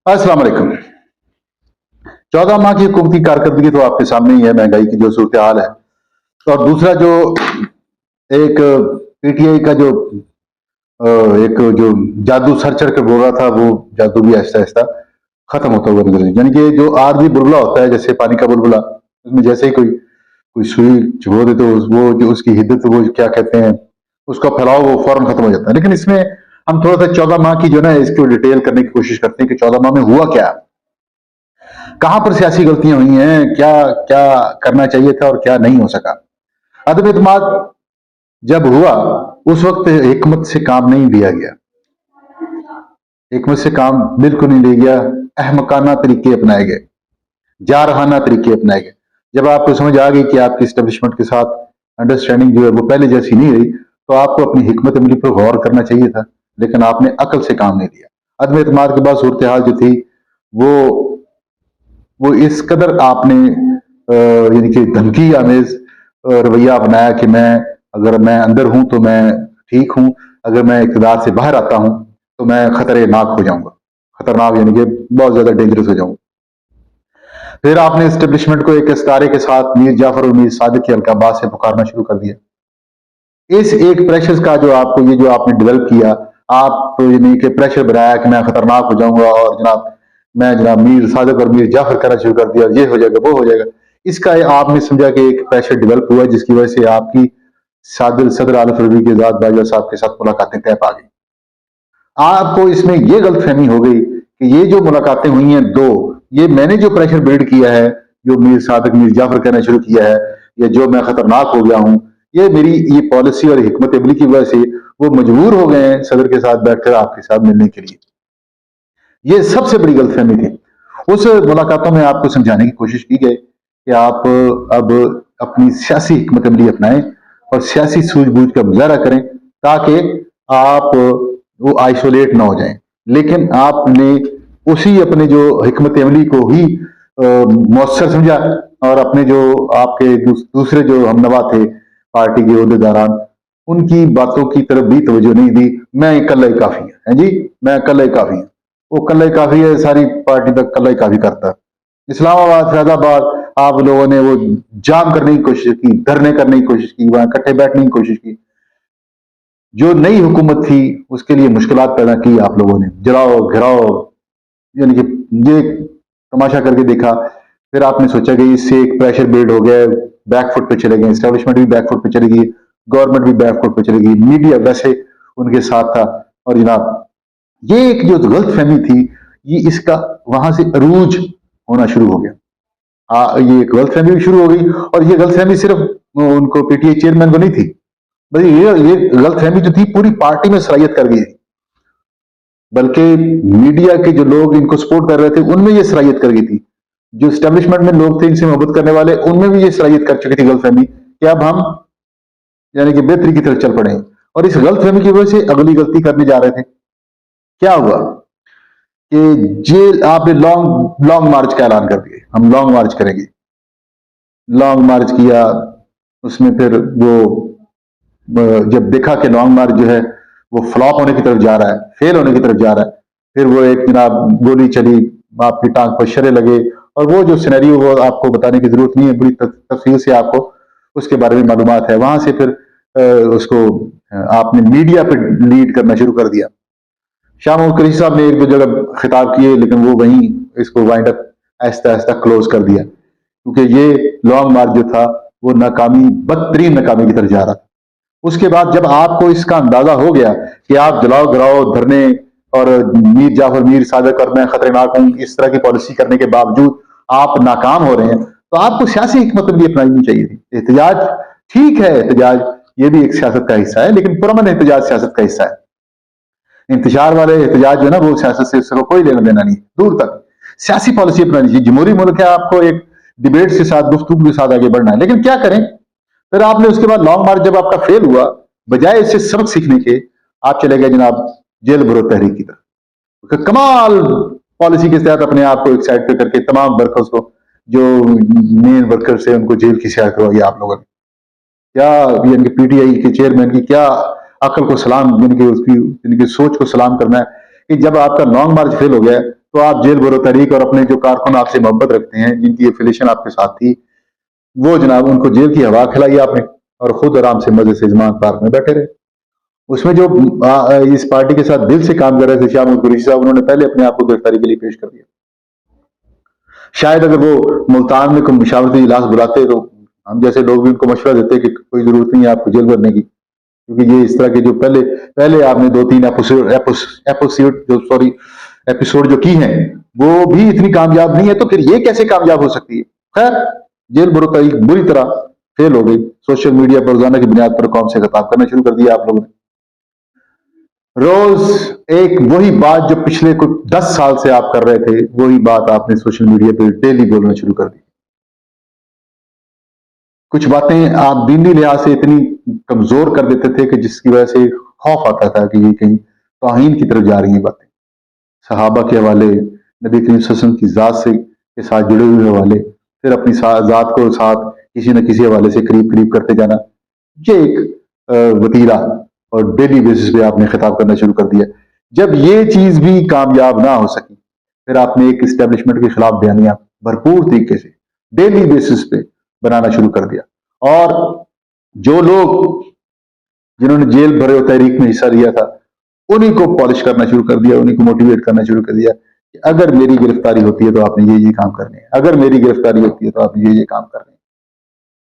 अस्सलाम वालेकुम। 14 माह की हुकूमती कारकर्दगी तो आपके सामने ही है, महंगाई की जो सूरत हाल है। और दूसरा जो एक पीटीआई का जो एक जो जादू सर चढ़ के बोल रहा था, वो जादू भी आहिस्ता आहिस्ता खत्म होता हुआ नजर, यानी कि जो आरजी बुलबुला होता है, जैसे पानी का बुलबुला, उसमें जैसे ही कोई कोई सुई चुभो दे तो वो जो उसकी हिद्दत, वो क्या कहते हैं, उसका फैलाव वो फौरन खत्म हो जाता है। लेकिन इसमें हम थोड़ा सा 14 माह की जो ना इसको डिटेल करने की कोशिश करते हैं कि 14 माह में हुआ क्या, कहां पर सियासी गलतियां हुई हैं, क्या क्या करना चाहिए था और क्या नहीं हो सका। अदम एतमाद जब हुआ, उस वक्त हिकमत से काम नहीं लिया गया, हिकमत से काम बिल्कुल नहीं लिया गया, अहमकाना तरीके अपनाए गए, जारहाना तरीके अपनाए गए। जब आपको समझ आ गई कि आपकी स्टेब्लिशमेंट के साथ अंडरस्टैंडिंग जो है वो पहले जैसी नहीं रही, तो आपको अपनी हिकमत अमली पर गौर करना चाहिए था, लेकिन आपने अकल से काम नहीं लिया। अदम एतमाद के बाद सूरत हाल जो थी, वो वो इस कदर आपने यानी कि धमकी आमेज रवैया अपनाया कि अगर मैं अंदर हूं तो मैं ठीक हूं, अगर मैं इक़्तिदार से बाहर आता हूं तो मैं खतरनाक हो जाऊंगा, खतरनाक यानी कि बहुत ज्यादा डेंजरस हो जाऊंगा। फिर आपने एस्टेब्लिशमेंट को एक इस्तारे के साथ मीर जाफर और मीर सादिक की अलकाबात से पुकारना शुरू कर दिया। इस एक प्रेशर का जो आपको ये जो आपने डेवलप किया, आप यानी कि प्रेशर बनाया कि मैं खतरनाक हो जाऊंगा, और जनाब मीर सादिक और मीर जाफर करना शुरू कर दिया, ये हो जाएगा वो हो जाएगा। इसका आपने समझा कि एक प्रेशर डेवलप हुआ, जिसकी वजह से आपकी सदर आलम रबी के आजाद बाजवा साहब के साथ मुलाकातें तय पा गई। आपको इसमें यह गलतफहमी हो गई कि ये जो मुलाकातें हुई हैं दो, ये मैंने जो प्रेशर बिल्ड किया है, जो मीर सादिक मीर जाफर कहना शुरू किया है, या जो मैं खतरनाक हो गया हूं, ये मेरी ये पॉलिसी और हिकमत अमली की वजह से वो मजबूर हो गए हैं सदर के साथ बैठकर आपके साथ मिलने के लिए। ये सबसे बड़ी गलतफहमी थी। उस मुलाकातों में आपको समझाने की कोशिश की गई कि आप अब अपनी सियासी हिकमत अमली अपनाएं और सियासी सूझबूझ का मुजाहरा करें, ताकि आप वो आइसोलेट ना हो जाएं। लेकिन आपने उसी अपने जो हिकमत अमली को ही मौसर समझा, और अपने जो आपके दूसरे जो हमनवा थे पार्टी के अहदेदारान, उनकी बातों की तरफ भी तवज्जो नहीं दी। मैं कल्ला ही काफी है जी, मैं कल्ला ही काफी हूं। वो कल्ला ही काफी है, सारी पार्टी तक कल्ला ही काफी करता है। इस्लामाबाद, फैजाबाद आप लोगों ने वो जाम करने की कोशिश की, धरने करने की कोशिश की, वहां इकट्ठे बैठने की कोशिश की। जो नई हुकूमत थी उसके लिए मुश्किलात पैदा की आप लोगों ने, जलाओ घिराओ, यानी कि ये तमाशा करके देखा। फिर आपने सोचा कि इससे एक प्रेशर बिल्ड हो गया, बैकफुट पे चले गए, एस्टेब्लिशमेंट भी बैकफुट पे चली गई, गवर्नमेंट भी बैकफुट पे चली गई, मीडिया वैसे उनके साथ था। और जनाब ये एक जो गलत फहमी थी, ये इसका वहां से अरूज होना शुरू हो गया। ये गलत फहमी भी शुरू हो गई, और ये गलत फहमी सिर्फ उनको पीटीआई चेयरमैन को नहीं थी, बल्कि ये गलत फहमी जो थी पूरी पार्टी में सरायत कर गई थी। बल्कि मीडिया के जो लोग इनको सपोर्ट कर रहे थे उनमें ये सरायत कर गई थी, जो स्टैब्लिशमेंट में लोग थे इनसे मोहब्बत करने वाले, उनमें भी ये सरायत कर चुकी थी गलतफहमी कि अब हम यानी कि बेहतरी की तरफ चल पड़े। और इस गलतफहमी की वजह से अगली गलती करने जा रहे थे। क्या हुआ कि जेल आपने लॉन्ग लॉन्ग मार्च का ऐलान कर दिया, हम लॉन्ग मार्च करेंगे। लॉन्ग मार्च किया, उसमें फिर वो जब देखा कि लॉन्ग मार्च जो है वो फ्लॉप होने की तरफ जा रहा है, फेल होने की तरफ जा रहा है, फिर वो एक जनाब गोली चली, आपकी टांग पर शरे लगे। और वो जो सिनेरियो वो आपको बताने की जरूरत नहीं है, बड़ी तफसील से आपको उसके बारे में मालूमात है। वहां से फिर उसको आपने मीडिया पे लीड करना शुरू कर दिया। शाह महमूद कुरैशी साहब ने एक दो जगह खिताब किए, लेकिन वो वहीं इसको wind up Aahista Aahista close कर दिया, क्योंकि ये लॉन्ग मार्च जो था वो नाकामी, बदतरीन नाकामी की तरफ जा रहा था। उसके बाद जब आपको इसका अंदाजा हो गया कि आप जलाओ गिराओ धरने और मीर जाफर मीर सादिक और मैं खतरनाक हूं, इस तरह की पॉलिसी करने के बावजूद आप नाकाम हो रहे हैं, तो आपको सियासी हिकमत भी अपनानी चाहिए थी। एहतजाज ठीक है, एहतजाज ये भी एक सियासत का हिस्सा है, लेकिन पुरअमन एहतजाज सियासत का हिस्सा है। इंतजार वाले एहतजाज जो है ना, वो सियासत से उसको कोई लेना देना नहीं, दूर तक। सियासी पॉलिसी अपनानी चाहिए, जमहूरी मुल्क है, आपको एक डिबेट के साथ, गुफ्तगू के साथ आगे बढ़ना है। लेकिन क्या करें, फिर आपने उसके बाद लॉन्ग मार्च जब आपका फेल हुआ, बजाय इससे सबक सीखने के आप चले गए जनाब जेल भरो तहरीक की तरफ। कमाल पॉलिसी के तहत अपने आप को एक साइड पे करके तमाम वर्कर्स को, जो मेन वर्कर्स है, उनको जेल की सैर करवाई आप लोगों ने। क्या यानी कि पीटीआई के चेयरमैन की क्या अकल को सलाम, यानी कि उसकी यानी कि सोच को सलाम करना है कि जब आपका लॉन्ग मार्च फेल हो गया तो आप जेल बरो तारीख और अपने जो कारकुन आपसे मोहब्बत रखते हैं, जिनकी एफिलिएशन आपके साथ थी, वो जनाब उनको जेल की हवा खिलाई आपने और खुद आराम से मजे से जमान पार्क में बैठे रहे। उसमें जो इस पार्टी के साथ दिल से काम कर रहे थे शाह कुरैशी साहब, उन्होंने पहले अपने आप को गिरफ्तारी के लिए पेश कर दिया। शायद अगर वो मुल्तान में कोई मुशावरती इजलास बुलाते तो हम जैसे लोग भी उनको मशवरा देते कि कोई जरूरत नहीं है आपको जेल भरने की, क्योंकि ये इस तरह के जो पहले पहले आपने 2-3 एपिसोड जो की हैं वो भी इतनी कामयाब नहीं है, तो फिर ये कैसे कामयाब हो सकती है। खैर, जेल बरो तारीख बुरी तरह फेल हो गई। सोशल मीडिया पर रोजाना की बुनियाद पर कौम से खिताब करना शुरू कर दिया आप लोगों ने। रोज एक वही बात जो पिछले कुछ 10 साल से आप कर रहे थे, वही बात आपने सोशल मीडिया पे डेली बोलना शुरू कर दी। कुछ बातें आप दीनी लिहाज से इतनी कमजोर कर देते थे कि जिसकी वजह से खौफ आता था कि ये कहीं तौहीन की तरफ जा रही हैं बातें। सहाबा के हवाले, नबी करीम सल्लल्लाहु अलैहि वसल्लम की जात से के साथ जुड़े हुए हवाले, फिर अपनी जात को साथ किसी न किसी हवाले से करीब करीब करते जाना, ये एक वतीरा और डेली बेसिस पे आपने खिताब करना शुरू कर दिया। जब ये चीज भी कामयाब ना हो सकी, फिर आपने एक इस्टेब्लिशमेंट के खिलाफ बयानियां भरपूर तरीके से डेली बेसिस पे बनाना शुरू कर दिया। और जो लोग जिन्होंने जेल भरे तहरीक में हिस्सा लिया था, उन्हीं को पॉलिश करना शुरू कर दिया, उन्हीं को मोटिवेट करना शुरू कर दिया कि अगर मेरी गिरफ्तारी होती है तो आपने ये काम करने हैं, अगर मेरी गिरफ्तारी होती है तो आपने ये काम करने हैं।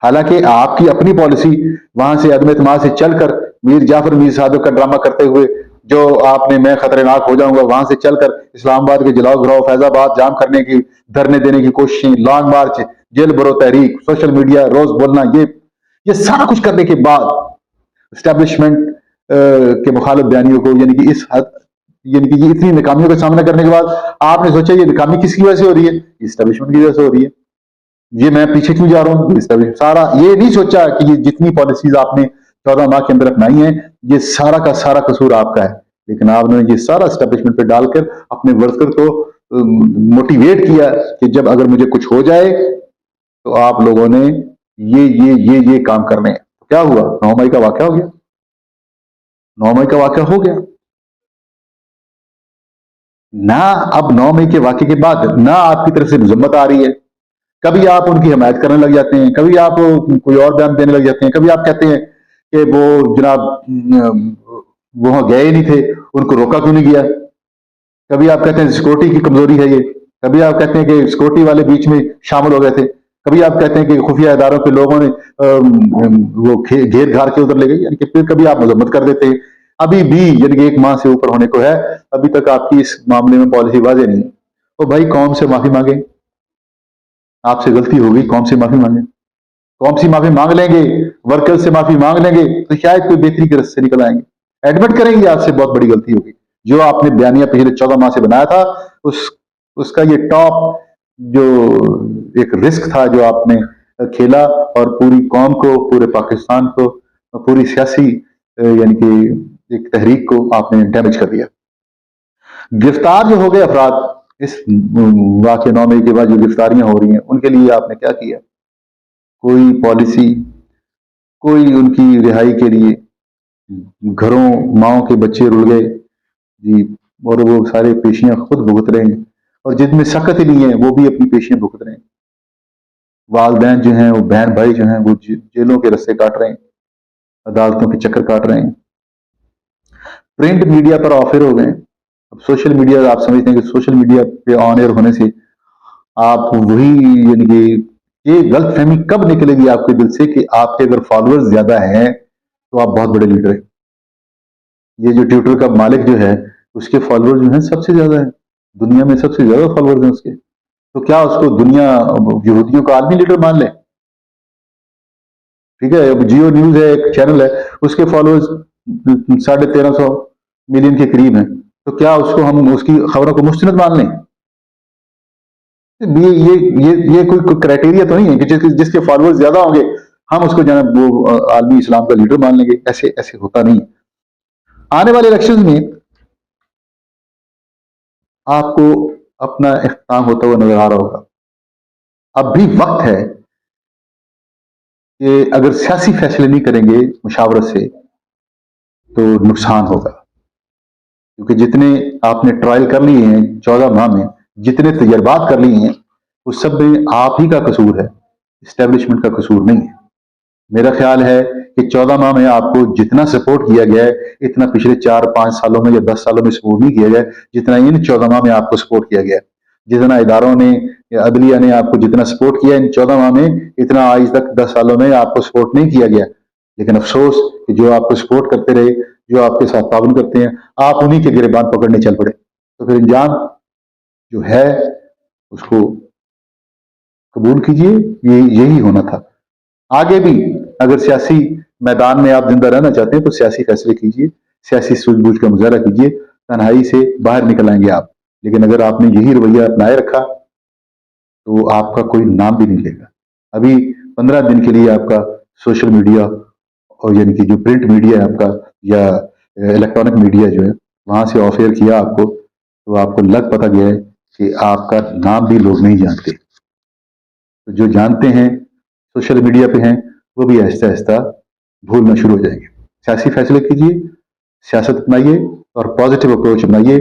हालांकि आपकी अपनी पॉलिसी वहां से अदम एतमाद से चलकर मीर जाफर मीर सादक का ड्रामा करते हुए जो आपने मैं खतरनाक हो जाऊंगा, वहां से चलकर इस्लामाबाद के जलाओ घराव फैजाबाद जाम करने की, धरने देने की कोशिशें, लॉन्ग मार्च, जेल बरो तहरीक, सोशल मीडिया रोज बोलना, ये सारा कुछ करने के बाद एस्टेब्लिशमेंट के मुखालिफ बयानियों को यानी कि इस हद यानी कि ये इतनी नाकामियों का सामना करने के बाद आपने सोचा ये नाकामी किसकी वजह से हो रही है? एस्टेब्लिशमेंट की वजह से हो रही है। ये मैं पीछे क्यों जा रहा हूँ? सारा ये नहीं सोचा कि ये जितनी पॉलिसीज आपने 14 माह के अंदर अपनाई हैं, ये सारा का सारा कसूर आपका है, लेकिन आपने ये सारा एस्टेब्लिशमेंट पे डालकर अपने वर्कर को मोटिवेट किया कि जब अगर मुझे कुछ हो जाए तो आप लोगों ने ये काम करने हैं। तो क्या हुआ? 9 मई का वाकया हो गया। 9 मई का वाकया हो गया ना। अब 9 मई के वाकये के बाद ना आपकी तरफ से मजम्मत आ रही है, कभी आप उनकी हमायत करने लग जाते हैं, कभी आप कोई और बयान देने लग जाते हैं, कभी आप कहते हैं कि वो जनाब वहां गए ही नहीं थे, उनको रोका क्यों नहीं गया, कभी आप कहते हैं सिक्योरिटी की कमजोरी है ये, कभी आप कहते हैं कि सिक्योरिटी वाले बीच में शामिल हो गए थे, कभी आप कहते हैं कि खुफिया इदारों के लोगों ने वो घेर घार के उधर ले गए, यानी कि फिर कभी आप मजम्मत कर देते हैं। अभी भी यानी कि 1 माह से ऊपर होने को है, अभी तक आपकी इस मामले में पॉलिसी वाजे नहीं है। तो भाई कौम से माफी मांगे, आपसे गलती हो गई, कौम से माफी मांगे, कौम से माफी मांग लेंगे, वर्कर्स से माफी मांग लेंगे तो शायद कोई बेहतरी के रस्ते निकल आएंगे, एडमिट करेंगे आपसे बहुत बड़ी गलती होगी। जो आपने बयानिया पिछले 14 माह से बनाया था, उसका ये टॉप जो एक रिस्क था जो आपने खेला और पूरी कौम को, पूरे पाकिस्तान को, पूरी सियासी यानी कि एक तहरीक को आपने डैमेज कर दिया। गिरफ्तार जो हो गए अफराद, इस वाकई 9 मई के बाद जो गिरफ्तारियां हो रही हैं, उनके लिए आपने क्या किया? कोई पॉलिसी, कोई उनकी रिहाई के लिए, घरों माओ के बच्चे रुल गए जी, और वो सारे पेशियां खुद भुगत रहे हैं, और जिनमें सख्त ही नहीं है वो भी अपनी पेशियां भुगत रहे हैं। वालदैन जो हैं, वो बहन भाई जो हैं, वो जेलों के रस्ते काट रहे हैं, अदालतों के चक्कर काट रहे हैं, प्रिंट मीडिया पर ऑफर हो गए। अब सोशल मीडिया, आप समझते हैं कि सोशल मीडिया पे ऑन एयर होने से आप वही यानी कि ये गलत फहमी कब निकलेगी आपके दिल से कि आपके अगर फॉलोअर्स ज्यादा हैं तो आप बहुत बड़े लीडर हैं। ये जो ट्विटर का मालिक जो है, उसके फॉलोअर्स जो हैं सबसे ज्यादा है दुनिया में, सबसे ज्यादा फॉलोअर्स हैं उसके, तो क्या उसको दुनिया यहूदियों का आलमी लीडर मान ले? ठीक है, अब जियो न्यूज है, एक चैनल है, उसके फॉलोअर्स 1350 मिलियन के करीब हैं, तो क्या उसको हम उसकी खबरों को मुस्तनद मान लें? ये कोई क्राइटेरिया तो नहीं है कि जिसके फॉलोअर्स ज्यादा होंगे हम उसको जो है वो आलमी इस्लाम का लीडर मान लेंगे। ऐसे ऐसे होता नहीं। आने वाले इलेक्शंस में आपको अपना इख्तिताम होता हुआ नजर आ रहा होगा। अब भी वक्त है कि अगर सियासी फैसले नहीं करेंगे मुशावरत से तो नुकसान होगा। क्योंकि जितने आपने ट्रायल कर लिए हैं 14 माह में, जितने तजर्बात कर लिए हैं, उस सब में आप ही का कसूर है, इस्टेब्लिशमेंट का कसूर नहीं है। मेरा ख्याल है कि 14 माह में आपको जितना सपोर्ट किया गया है, इतना पिछले 4-5 सालों में या 10 सालों में सपोर्ट नहीं किया गया, जितना इन 14 माह में आपको सपोर्ट किया गया। जितना इदारों ने या अदलिया ने आपको जितना सपोर्ट किया इन 14 माह में, इतना आज तक 10 सालों में आपको सपोर्ट नहीं किया गया। लेकिन अफसोस कि जो आपको सपोर्ट करते रहे, जो आपके साथ ताउन करते हैं, आप उन्हीं के गिरबान पकड़ने चल पड़े। तो फिर इंजाम जो है उसको कबूल कीजिए, ये यही होना था। आगे भी अगर सियासी मैदान में आप जिंदा रहना चाहते हैं तो सियासी फैसले कीजिए, सियासी सूझबूझ का मुजाहरा कीजिए, तन्हाई से बाहर निकल आएंगे आप। लेकिन अगर आपने यही रवैया अपनाए रखा तो आपका कोई नाम भी नहीं लेगा। अभी 15 दिन के लिए आपका सोशल मीडिया और यानी कि जो प्रिंट मीडिया है आपका या इलेक्ट्रॉनिक मीडिया जो है वहां से ऑफ एयर किया आपको, तो आपको लग पता गया है कि आपका नाम भी लोग नहीं जानते। तो जो जानते हैं सोशल मीडिया पे हैं वो भी आहिस्ता आहिस्ता भूलना शुरू हो जाएंगे। सियासी फैसले कीजिए, सियासत अपनाइए और पॉजिटिव अप्रोच अपनाइए।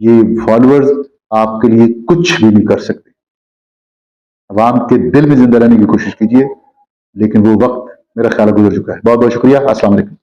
ये फॉलोअर्स आपके लिए कुछ भी नहीं कर सकते। अवाम के दिल में जिंदा रहने की कोशिश कीजिए, लेकिन वो वक्त मेरा ख्याल गुजर चुका है। बहुत बहुत शुक्रिया। अस्सलाम वालेकुम।